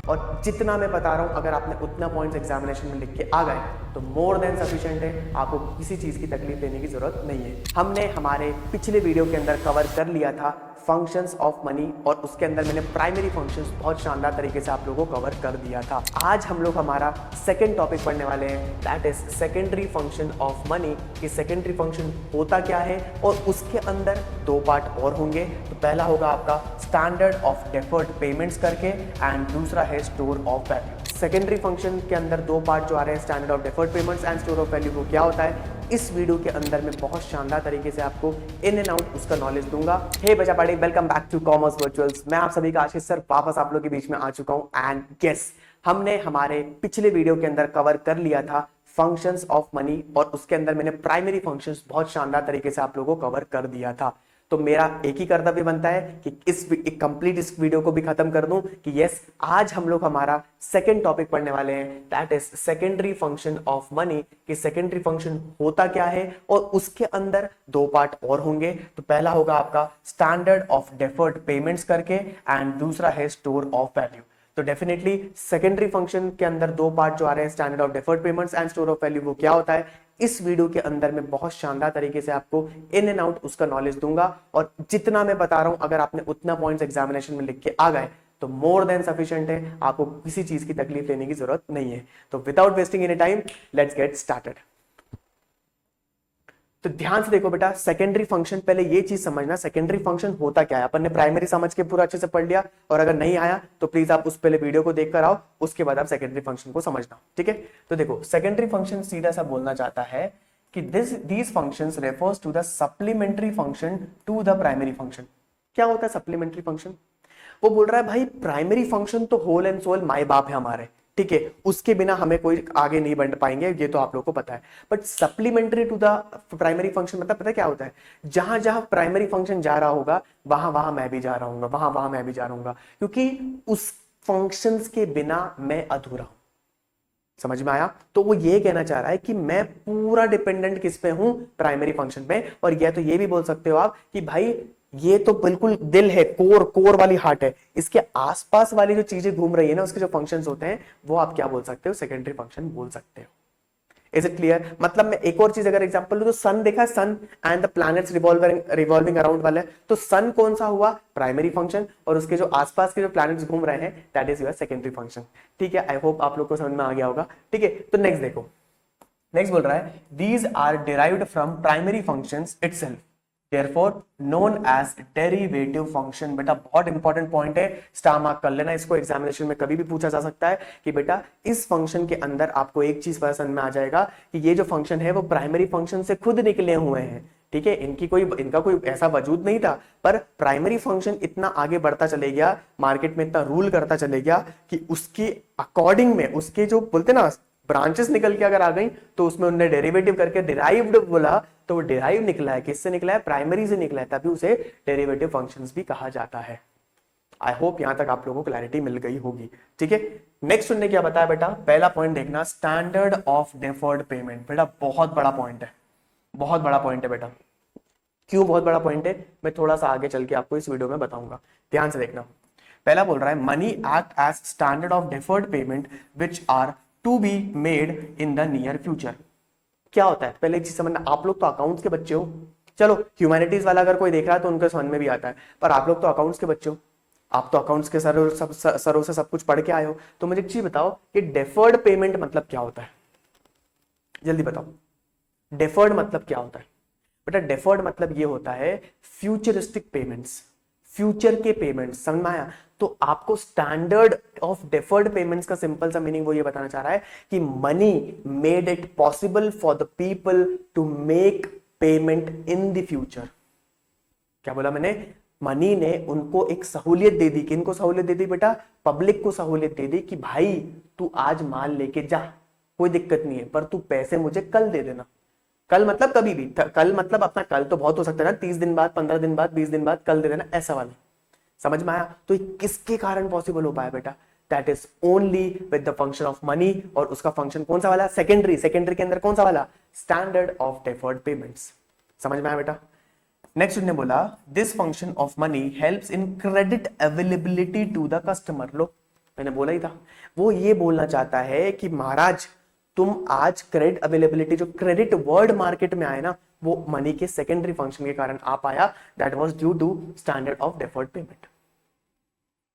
और जितना मैं बता रहा हूँ अगर आपने उतना पॉइंट्स एग्जामिनेशन में लिख के आ गए तो मोर देन सफिशिएंट है, आपको किसी चीज़ की तकलीफ लेने की जरूरत नहीं है। हमने हमारे पिछले वीडियो के अंदर कवर कर लिया था फंक्शंस ऑफ मनी और उसके अंदर मैंने प्राइमरी फंक्शंस बहुत शानदार तरीके से आप लोगों को कवर कर दिया था। आज हम लोग हमारा सेकंड टॉपिक पढ़ने वाले हैं, that is secondary function of money. कि सेकेंडरी फंक्शन होता क्या है और उसके अंदर दो पार्ट और होंगे। तो पहला होगा आपका स्टैंडर्ड ऑफ डेफर्ड पेमेंट्स करके एंड दूसरा है store of value. Secondary function के अंदर दो पार्ट जो आ रहे हैं, standard of deferred payments and store of value, वो क्या होता है इस वीडियो के अंदर मैं बहुत शानदार तरीके से आपको इन एंड आउट उसका नॉलेज दूंगा। हे बच्चा party, welcome back to Commerce Virtuals. मैं आप सभी का आशीष सर वापस आप लोग के बीच में आ चुका हूं एंड गेस हमने हमारे पिछले वीडियो के अंदर कवर कर लिया था फंक्शंस ऑफ मनी और उसके अंदर मैंने प्राइमरी फंक्शंस बहुत शानदार तरीके से आप लोगों को कवर कर दिया था। तो मेरा एक ही कर्तव्य बनता है कि एक कंप्लीट इस वीडियो को भी खत्म कर दूं कि यस आज हम लोग हमारा सेकंड टॉपिक पढ़ने वाले हैं, that is secondary function of money. कि सेकेंडरी फंक्शन होता क्या है और उसके अंदर दो पार्ट और होंगे। तो पहला होगा आपका स्टैंडर्ड ऑफ डेफर्ड पेमेंट्स करके एंड दूसरा है स्टोर ऑफ वैल्यू। तो डेफिनेटली सेकेंडरी फंक्शन के अंदर दो पार्ट जो आ रहे हैं, standard of deferred payments and store of value, वो क्या होता है इस वीडियो के अंदर मैं बहुत शानदार तरीके से आपको इन एंड आउट उसका नॉलेज दूंगा। और जितना मैं बता रहा हूं अगर आपने उतना पॉइंट्स एग्जामिनेशन में लिख के आ गए तो मोर देन सफिशिएंट है, आपको किसी चीज की तकलीफ लेने की जरूरत नहीं है। तो without wasting any time let's get started. तो ध्यान से देखो बेटा, सेकेंडरी फंक्शन, पहले ये चीज समझना सेकेंडरी फंक्शन होता क्या है। अपन ने प्राइमरी समझ के पूरा अच्छे से पढ़ लिया और अगर नहीं आया तो प्लीज आप उस पहले वीडियो को देखकर आओ, उसके बाद आप सेकेंडरी फंक्शन को समझना, ठीक है। तो देखो सेकेंडरी फंक्शन सीधा सा बोलना चाहता है कि these functions refers to the supplementary function to the primary function. क्या होता है सप्लीमेंट्री फंक्शन? वो बोल रहा है भाई प्राइमरी फंक्शन तो होल एंड सोल माई बाप है हमारे, ठीक है, उसके बिना हमें कोई आगे नहीं बढ़ पाएंगे, ये तो आप लोगों को पता है। But supplementary to the primary function मतलब पता है क्या होता है? जहां जहां प्राइमरी फंक्शन जा रहा होगा वहां वहां मैं भी जा रहा हूँ, वहां वहां मैं भी जा रहा हूँ, क्योंकि उस फंक्शंस के बिना मैं अधूरा हूं। समझ में आया? तो वो ये कहना चाह रहा है कि मैं पूरा डिपेंडेंट किस पे हूं? प्राइमरी फंक्शन पे। और या तो ये भी बोल सकते हो आप कि भाई ये तो बिल्कुल दिल है, कोर वाली हार्ट है, इसके आसपास वाली जो चीजें घूम रही है ना, उसके जो फंक्शंस होते हैं वो आप क्या बोल सकते हो? सेकेंडरी फंक्शन बोल सकते हो। Is it clear? मतलब मैं एक और चीज अगर एग्जांपल दूं तो सन देखा, sun and the planets revolving around वाला है, तो सन कौन सा हुआ? प्राइमरी फंक्शन, और उसके जो आसपास के जो प्लैनेट्स घूम रहे हैं that is your secondary function. ठीक है, आई होप आप लोग को समझ में आ गया होगा। ठीक है, तो नेक्स्ट देखो, नेक्स्ट बोल रहा है these are derived from primary functions itself, therefore known as derivative function। बेटा बहुत इंपॉर्टेंट पॉइंट है, स्टार मार्क कर लेना इसको, एग्जामिनेशन में कभी भी पूछा जा सकता है कि बेटा इस फंक्शन के अंदर आपको एक चीज पसंद में आ जाएगा कि ये जो फंक्शन है वो प्राइमरी फंक्शन से खुद निकले हुए हैं। ठीक है, इनका कोई ऐसा वजूद नहीं था, पर प्राइमरी फंक्शन इतना आगे बढ़ता चले गया, मार्केट में इतना रूल करता चले गया कि उसके अकॉर्डिंग में उसके जो बोलते ना ब्रांचेस निकल के अगर आ गई तो उसमें उन्होंने डेरिवेटिव करके डिराइव्ड बोला, तो वो डिराइव निकला है, किससे निकला है? प्राइमरी से निकला है, तभी उसे डेरिवेटिव फंक्शंस भी कहा जाता है। आई होप यहां तक आप लोगों को क्लैरिटी मिल गई होगी। ठीक है, नेक्स्ट उन्होंने क्या बताया बेटा? पहला पॉइंट देखना, स्टैंडर्ड ऑफ डेफर्ड पेमेंट। बेटा बहुत बड़ा पॉइंट है, बहुत बड़ा पॉइंट है बेटा। क्यों बहुत बड़ा पॉइंट है मैं थोड़ा सा आगे चल के आपको इस वीडियो में बताऊंगा, ध्यान से देखना। पहला बोल रहा है money act as standard of deferred payment which are to be made in the near future. क्या होता है पहले एक चीज समझना, आप लोग तो अकाउंट्स के बच्चे हो, चलो ह्यूमैनिटीज वाला अगर कोई देख रहा है तो उनके समझ में भी आता है, पर आप लोग तो अकाउंट्स के बच्चे हो, आप तो अकाउंट्स के सरों से सब कुछ पढ़ के आए हो। तो मुझे एक चीज बताओ कि डेफर्ड पेमेंट मतलब क्या होता है? जल्दी बताओ, डेफर्ड मतलब क्या होता है? बेटा डेफर्ड मतलब ये होता है फ्यूचरिस्टिक पेमेंट्स, फ्यूचर के पेमेंट्स। समझ में आया? तो आपको स्टैंडर्ड ऑफ डेफर्ड पेमेंट्स का सिंपल सा मीनिंग वो ये बताना चाह रहा है कि money made it possible for the people to make payment in the future. क्या बोला मैंने? मनी ने उनको एक सहूलियत दे दी। किनको सहूलियत दे दी बेटा? पब्लिक को सहूलियत दे दी कि भाई तू आज माल लेके जा, कोई दिक्कत नहीं है, पर तू पैसे मुझे कल दे देना। कल मतलब कभी भी, कल मतलब अपना कल तो बहुत हो सकता है ना, 30 दिन बाद, 15 दिन बाद, 20 दिन बाद, कल दे देना, ऐसा वाला। समझ में आया? तो ये किसके कारण पॉसिबल हो पाया बेटा? That is only with the function of money. और उसका फंक्शन कौन सा वाला? सेकेंडरी। सेकेंडरी के अंदर कौन सा वाला? Standard of deferred payments. समझ में आया बेटा? नेक्स्ट उन्होंने बोला this function of money helps in credit availability to the customer. लो मैंने बोला ही था। वो ये बोलना चाहता है कि महाराज तुम आज क्रेडिट अवेलेबिलिटी, जो क्रेडिट वर्ड मार्केट में आए ना, वो मनी के सेकेंडरी फंक्शन के कारण आ पाया, that was due to standard of deferred payment.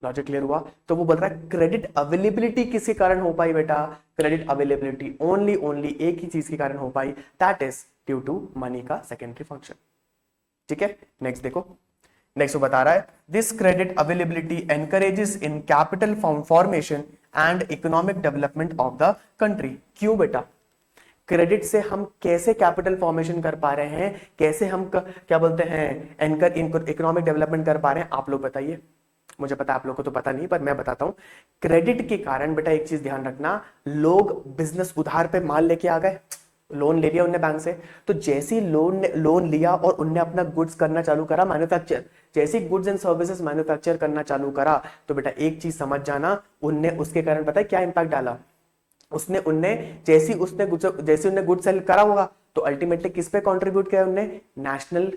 Logic clear हुआ? तो वो बोल रहा है क्रेडिट अवेलेबिलिटी किसके कारण हो पाई बेटा? क्रेडिट अवेलेबिलिटी ओनली एक ही चीज के कारण हो पाई, that is due to money का सेकेंडरी फंक्शन। ठीक है, नेक्स्ट देखो। नेक्स्ट वो बता रहा है this credit availability encourages in capital formation and economic development of the country. क्यों बेटा? क्रेडिट से हम कैसे कैपिटल फॉर्मेशन कर पा रहे हैं, कैसे हम क्या बोलते हैं एनकर इकोनॉमिक डेवलपमेंट कर पा रहे हैं, आप लोग बताइए। मुझे पता आप लोग को तो पता नहीं, पर मैं बताता हूं। क्रेडिट के कारण बेटा एक चीज ध्यान रखना, लोग बिजनेस उधार पे माल लेके आ गए, लोन ले लिया उनने बैंक से, तो जैसी लोन लिया और उनने अपना गुड्स करना चालू करा मैन्युफैक्चर, जैसी गुड्स एंड सर्विसेज मैन्युफैक्चर करना चालू करा, तो बेटा एक चीज समझ जाना, उनने उसके कारण पता है क्या इंपैक्ट डाला? उनने जैसी उनने गुड सेल करा होगा, तो अल्टीमेटली किस पे कंट्रीब्यूट किया? उनने नेशनल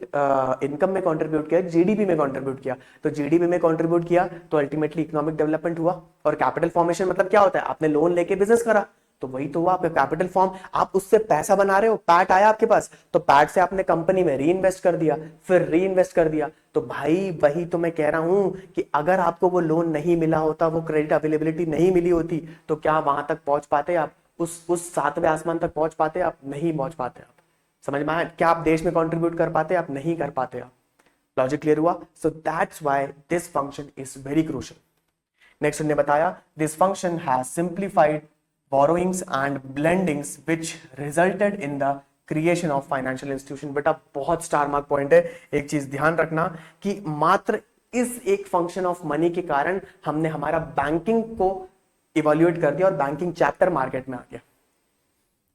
इनकम में कंट्रीब्यूट किया, जीडीपी में कंट्रीब्यूट किया। तो जीडीपी में कंट्रीब्यूट किया तो अल्टीमेटली इकोनॉमिक डेवलपमेंट हुआ। और कैपिटल फॉर्मेशन मतलब क्या होता है? आपने लोन लेके बिजनेस करा, तो वही तो हुआ आपका कैपिटल फॉर्म। आप उससे पैसा बना रहे हो, पैट आया आपके पास, तो पैट से आपने कंपनी में री इन्वेस्ट कर दिया, फिर री इन्वेस्ट कर दिया। तो भाई वही तो मैं कह रहा हूं कि अगर आपको वो लोन नहीं मिला होता, वो क्रेडिट अवेलेबिलिटी नहीं मिली होती, तो क्या वहां तक पहुंच पाते आप? उस सातवें आसमान तक पहुंच पाते आप? नहीं पहुंच पाते आप। समझ में आया? क्या आप देश में कंट्रीब्यूट कर पाते? आप नहीं कर पाते आप। लॉजिक क्लियर हुआ? So that's why this function is very crucial. Next उन्होंने बताया this function has simplified borrowings and blendings which resulted in the creation of financial institution। बेटा बहुत स्टार मार्क पॉइंट है। एक चीज ध्यान रखना कि मात्र इस एक फंक्शन ऑफ मनी के कारण हमने हमारा बैंकिंग को इवैल्यूएट कर दिया और बैंकिंग चैप्टर मार्केट में आ गया।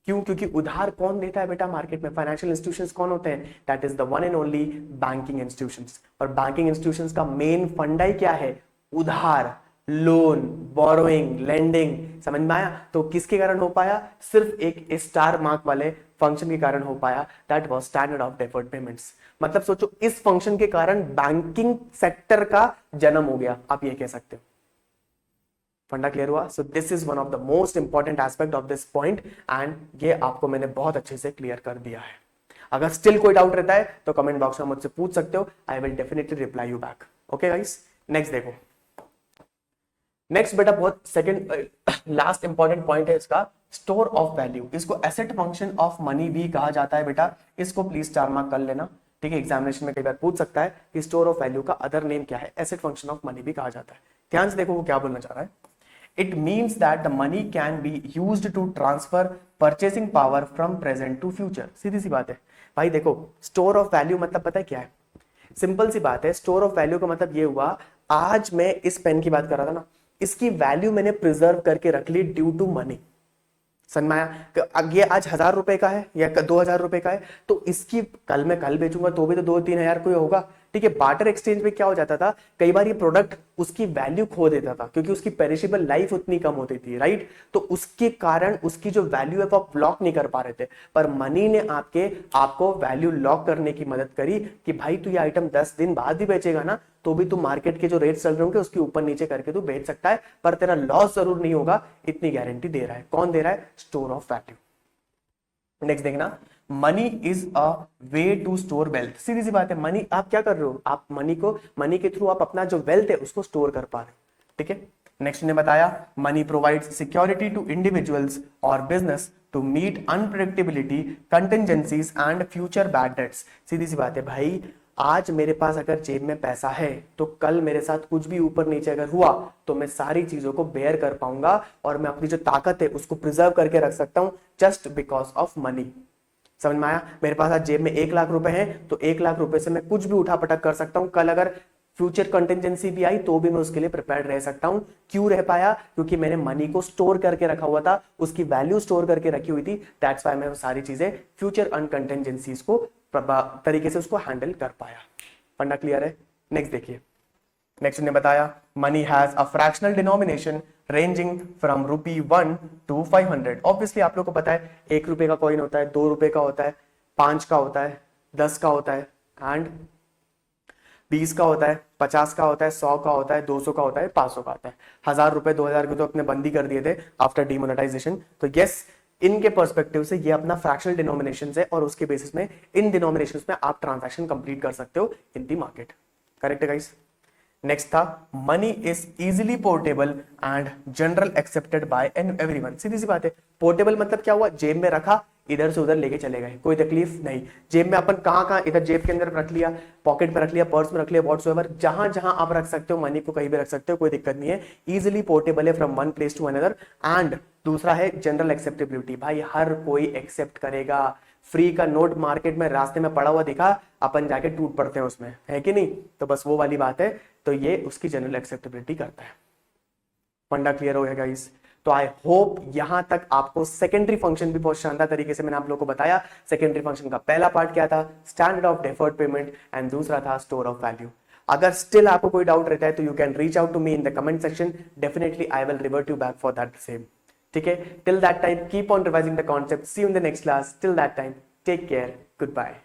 क्यों? क्योंकि उधार कौन देता है बेटा मार्केट में? फाइनेंशियल इंस्टीट्यूशंस कौन होते हैं? That is the one and only banking institutions. और बैंकिंग इंस्टीट्यूशंस का मेन फंडा ही क्या है? उधार, लोन, बोरोइंग, लेंडिंग। समझ में आया? तो किसके कारण हो पाया? सिर्फ एक स्टार मार्क वाले फंक्शन के कारण हो पाया, that was standard of deferred payments. मतलब सोचो इस फंक्शन के कारण बैंकिंग सेक्टर का जन्म हो गया, आप ये कह सकते हो। फंडा क्लियर हुआ? So this is one of the most important aspect of this point, and ये आपको मैंने बहुत अच्छे से क्लियर कर दिया है। अगर स्टिल कोई डाउट रहता है तो कमेंट बॉक्स में मुझसे पूछ सकते हो, I will definitely reply you back. Okay guys, next देखो। नेक्स्ट बेटा बहुत सेकंड लास्ट इंपॉर्टेंट पॉइंट है इसका, स्टोर ऑफ वैल्यू। इसको एसेट फंक्शन ऑफ मनी भी कहा जाता है बेटा, इसको प्लीज स्टार मार्क कर लेना। ठीक है, एग्जामिनेशन में कई बार पूछ सकता है कि स्टोर ऑफ वैल्यू का अदर नेम क्या है? एसेट फंक्शन ऑफ मनी भी कहा जाता है। ध्यान से देखो वो क्या बोलना चाह रहा है। It means that the money can be used to transfer purchasing power from present to future. सीधी सी बात है भाई। देखो स्टोर ऑफ वैल्यू मतलब पता है क्या है? सिंपल सी बात है, स्टोर ऑफ वैल्यू का मतलब ये हुआ, आज मैं इस पेन की बात कर रहा था ना, इसकी वैल्यू मैंने प्रिजर्व करके रख ली ड्यू टू मनी। समझ में आया? ये आज 1000 रुपए का है या 2000 रुपए का है, तो इसकी कल मैं कल बेचूंगा तो भी तो 2-3 हजार कोई होगा। ठीक है, बार्टर एक्सचेंज में क्या हो जाता था, कई बार ये प्रोडक्ट उसकी वैल्यू खो देता था क्योंकि उसकी पेरिशेबल लाइफ उतनी कम होती थी, राइट? तो उसके कारण उसकी जो वैल्यू है वो आप लॉक नहीं कर पा रहे थे, पर मनी ने आपको वैल्यू लॉक करने की मदद करी कि भाई तू ये आइटम 10 दिन बाद भी बेचेगा ना, तो भी तू मार्केट के जो रेट चल रहे होंगे उसके ऊपर नीचे करके तू बेच सकता है, पर तेरा लॉस जरूर नहीं होगा, इतनी गारंटी दे रहा है। कौन दे रहा है? Store of value. नेक्स्ट देखना, money is a way to store wealth. सीधी सी बात है, मनी आप क्या कर रहे हो? आप मनी के थ्रू आप अपना जो वेल्थ है उसको स्टोर कर पा रहे हो। ठीक है, नेक्स्ट ने बताया money provides security to individuals और business to meet unpredictability, contingencies and future bad debts. सीधी सी बात है भाई, आज मेरे पास अगर जेब में पैसा है तो कल मेरे साथ कुछ भी ऊपर नीचे अगर हुआ तो मैं सारी चीजों को बेयर कर पाऊंगा और मैं अपनी जो ताकत है उसको प्रिजर्व करके रख सकता हूं जस्ट बिकॉज ऑफ मनी। समझ में आया? मेरे पास आज जेब में 1 लाख रुपए हैं तो 1 लाख रुपए से मैं कुछ भी उठा पटक कर सकता हूं, कल अगर फ्यूचर कंटिजेंसी भी आई तो भी मैं उसके लिए प्रिपेयर्ड रह सकता हूं। क्यों रह पाया? क्योंकि मैंने मनी को स्टोर करके रखा हुआ था, उसकी वैल्यू स्टोर करके रखी हुई थी। दैट्स व्हाई मैं वो सारी चीजें फ्यूचर अनकंटिजेंसीज को तरीके से उसको हैंडल कर पाया। फंडा क्लियर है? नेक्स्ट देखिए, नेक्स्ट ने बताया money has a fractional denomination ranging from ₹1 to 500। Obviously आप लोग को पता है 1 रुपए का कॉइन होता है, 2 रुपए का होता है, 5 का होता है, 10 का होता है, एंड 20 का होता है, 50 का होता है, 100 का होता है, 200 का होता है, 500 का होता है। 1000 रुपए 2000 के तो अपने बंद ही कर दिए थे आफ्टर डिमोनेटाइजेशन। तो यस, इनके पर्सपेक्टिव से ये अपना फ्रैक्शनल डिनोमिनेशन है और उसके बेसिस में इन डिनोमिनेशंस में आप ट्रांजैक्शन कंप्लीट कर सकते हो इन दी मार्केट। करेक्ट है गाइस। नेक्स्ट था money is easily portable and general accepted by everyone. सीधी सी बात है, पोर्टेबल मतलब क्या हुआ, जेब में रखा, इधर से उधर लेके चले गए, कोई तकलीफ नहीं। जेब में अपन कहाँ कहाँ, इधर जेब के अंदर रख लिया, पॉकेट में रख लिया, पर्स में रख लिया, व्हाट्सएवर, जहां जहां आप रख सकते हो मनी को, कहीं भी रख सकते हो, कोई दिक्कत नहीं है। इजिली पोर्टेबल है from one place to another. And दूसरा है जनरल एक्सेप्टेबिलिटी, भाई हर कोई एक्सेप्ट करेगा। फ्री का नोट मार्केट में रास्ते में पड़ा हुआ दिखा, अपन जाके टूट पड़ते हैं उसमें, है कि नहीं। तो बस वो वाली बात है, तो ये उसकी जनरल एक्सेप्टेबिलिटी करता है। फंडा क्लियर हो गया गाइस। तो आई होप यहां तक आपको सेकेंडरी फंक्शन भी बहुत शानदार तरीके से मैंने आप लोगों को बताया। सेकेंडरी फंक्शन का पहला पार्ट क्या था, standard of deferred payment, and दूसरा था स्टोर ऑफ वैल्यू। अगर स्टिल आपको कोई डाउट रहता है तो you can reach out to me in the comment section, definitely I will revert you back for that same. ठीक है, till that time keep on revising the concept, see you in the next class, till that time take care, good bye.